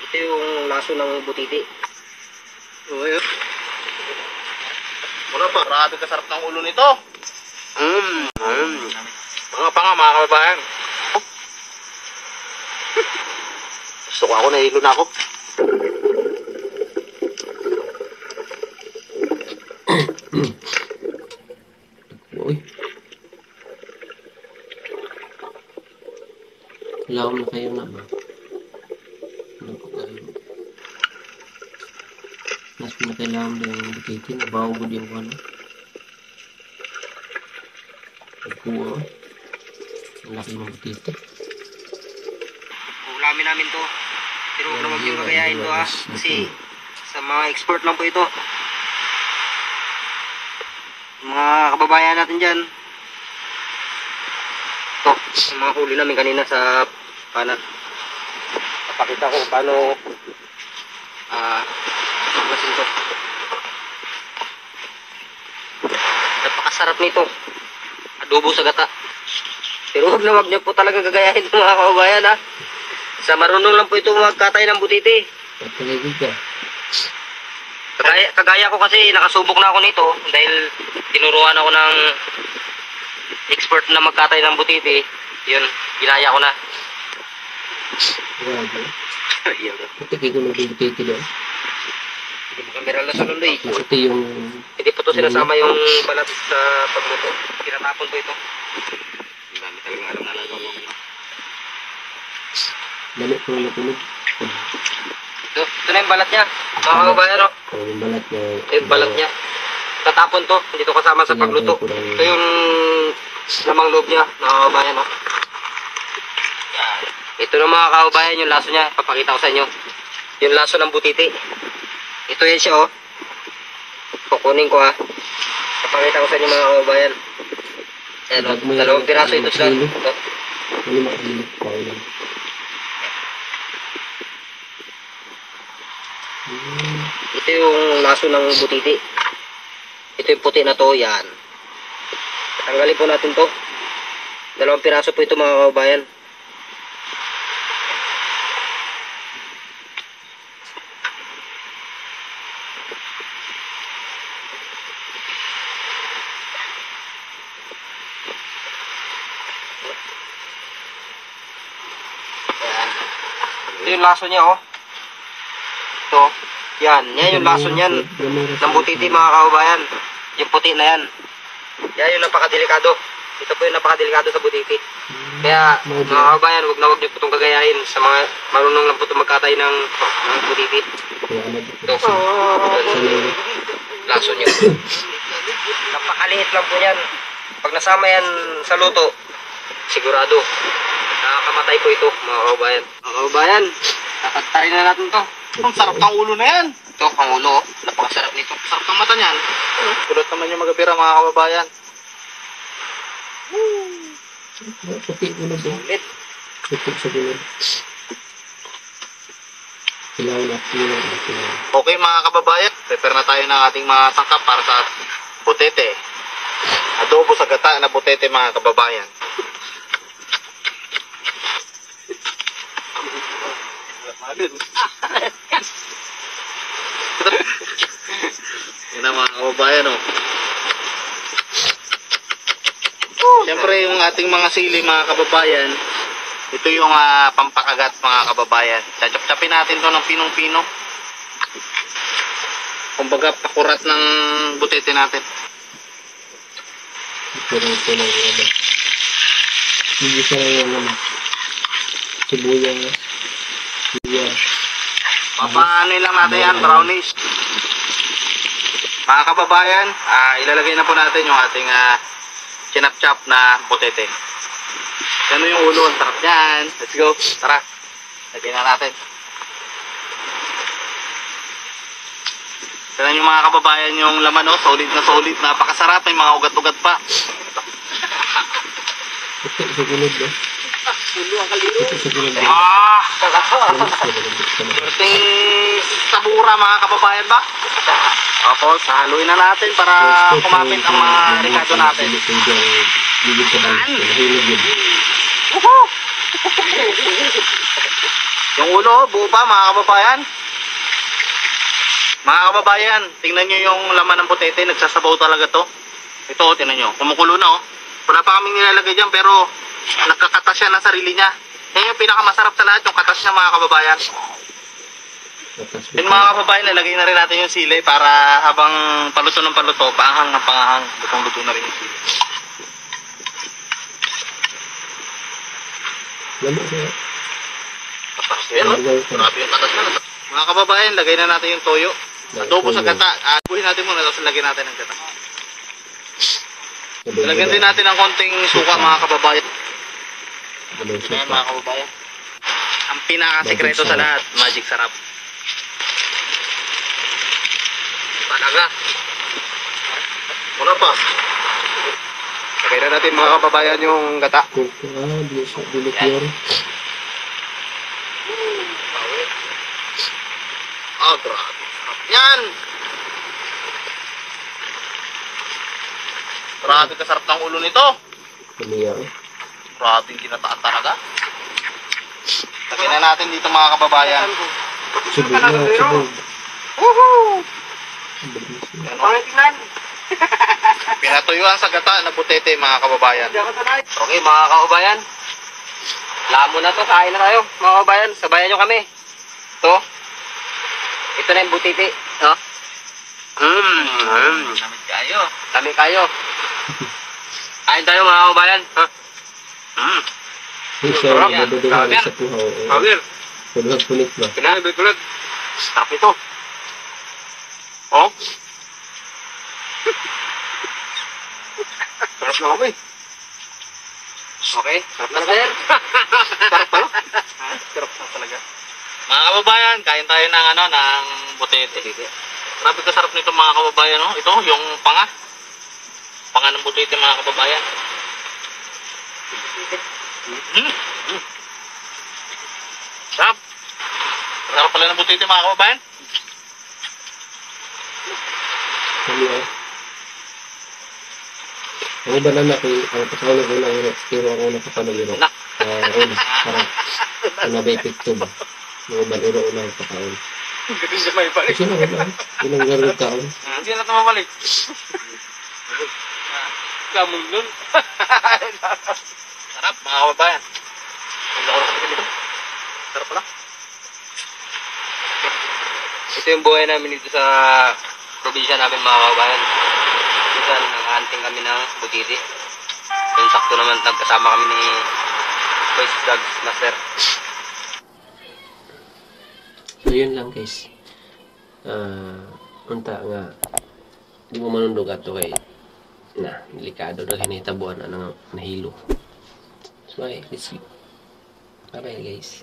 Ito yung laso ng butiti. Uy. Wala pa, grabe kasarap ng ulo nito. Mga mga kababayan. Gusto ko ako, nahilo na ako. Uy. Lawam na kayo na ba? Mas pinakailangan na yung butiti. Nabawagod yung ano. Nagkuha. Ang laki ng butiti. Ulamin namin to. Pero huwag na huwag yung kagayahin to ha. Kasi sa mga export lang po ito. Mga kababayan natin dyan. Ito. Yung mga huli namin kanina sa pana. Papakita ko paano masin to. Napakasarap nito. Adobo sa gata. Pero huwag na huwag niyo po talaga gagayahin mga kababayan ha. Sa marunong lang po ito magkatay ng butiti. Kagaya ko kasi nakasubok na ako nito dahil tinuruan ako ng expert na magkatay ng butiti. Yun, ginaya ko na. Puti ko ng butiti doon. Kamera lang sa lundoy. Ito yung... Hindi po ito sinasama yung balat sa pagluto. Tinatapon po ito. Dami talagang alam na nagawa ko. Dali po na tulog. Ito na yung balat niya. Mga kababayan o. Yung balat niya. Ito yung balat niya. Tatapon to. Hindi to kasama sa pagluto. Ito yung lamang loob niya. Mga kababayan o. Ito na mga kababayan yung laso niya. Papakita ko sa inyo. Yung laso ng butiti. Ito yan siya o. Kukunin ko ha. Papakita ko sa inyo mga kababayan. Ayan o. Dalawang piraso ito sila. Ito. Ito yung laso ng butiti. Ito yung puti na to, yan. Tanggalin po natin to. Dalawang piraso po ito mga kababayan. Ito yung laso niya oh. Ito. Yan yung laso niyan ng butiti mga kababayan. Yung puti na yan. Yan yung napakadelikado. Ito po yung napakadelikado sa butiti. Kaya mga kababayan, huwag na huwag niyo po itong gagayahin sa mga marunong lang po itong magkatay ng butiti. Ito. Laso niya. Napakaliit lang po yan. Pag nasama yan sa luto, sigurado nakakamatay po ito mga kababayan. Mga kababayan, tatagtarin na natin to. Ang sarap ng ulo na yan. Ito, ang ulo. Napakasarap nito. Sarap ng mata niyan. Kulot naman yung magabira mga kababayan. Puti ulo doon. Puti sa gulod. Okay mga kababayan, prepare na tayo ng ating mga sangkap para sa butete. Adobo sa gata na butete mga kababayan. Yan na mga kababayan oh. Siyempre yung ating mga sili mga kababayan, ito yung pampakagat mga kababayan. Chachap-chapin natin to ng pinong-pino. Kumbaga pakurat ng butete natin. Ito lang yung hindi siya yung sibuyas. Papaano lang natin yan, brownies. Mga kababayan, ilalagay na po natin yung ating chinap-chop na butete. Yan yung ulo, ang sarap yan. Let's go, tara. Lagay na natin. Yan yung mga kababayan yung laman, oh, solid na solid, napakasarap, may mga ugat-ugat pa. Ito sa gulod, no? Ulo ang kaliro. Ito sa gulod. Berting sabura mga kababayan ba? Tapos haluin na natin para kumapit ang mga ricado natin. Yung ulo, buo pa mga kababayan. Mga kababayan, tingnan nyo yung laman ng butete, nagsasabaw talaga to. Ito, tingnan nyo, kumukulo na oh. Wala pa kaming nilalagay dyan, pero nagkakatas siya ng sarili niya. Yan yung pinakamasarap sa lahat, yung katas niya mga kababayan. Yun mga kababayan, lalagay na rin natin yung sili para habang paluto ng paluto, paanghang ng panghang, lutong-luto na rin yung sili. Yan oh, grabe yung katas na. Mga kababayan, lagay na natin yung toyo. Adobo sa gata. Abuhin natin muna, tapos lagyan natin ng gata. Lagyan din natin ng konting suka mga kababayan. Ayan mga kababayan. Ang pinakasikreto sa lahat, magic sarap. Talaga. Wala pa. Lagay na natin mga kababayan yung gata. Ah, grabe. Yan! Grabe kasarap ng ulo nito. Grabe yung kinataan talaga. Lagyan na natin dito mga kababayan. Woohoo! Pinatuyuan sa gata na butete mga kababayan. Okay mga kababayan. Lamo na to, kain na tayo mga kababayan. Sabayan nyo kami. Ito na yung butiti. No? Lamig kayo. Kami kayo. Kain tayo mga kababayan. Sarap yan. Sa puhaw. Kawir. Punit ba? Pinahibig-ulit. Sarap ito. Oh? Sarap na kami. Okay? Sarap na sir. Sarap pala. Sarap na talaga. Mga kababayan, kain tayo ng ng butete. Grabe ka sarap nito mga kababayan, no? Ito yung panga. Panga ng butete mga kababayan. Sarap. Sarap pala ng butete mga kababayan. Ako ba lang ako, ang patawag ko lang, pero ako nakapalagiro. Parang nabipit to ba? Mga baliro ko lang pakaon. Galing siya may balik. Kasi lang, ilang garong kaon. Hindi na ito mabalik. Kamong nun. Sarap mga kababayan. Sarap pala. Ito yung buhay namin dito sa probinsya namin mga kababayan. Minsan nang-hunting kami ng butiti. Yung sakto naman nagkasama kami ni Boys Dogs Master. So yun lang guys. Unta nga di mo manundog ato kay na delikado na hinitabuan ang nahilo. So let's see. Bye bye guys.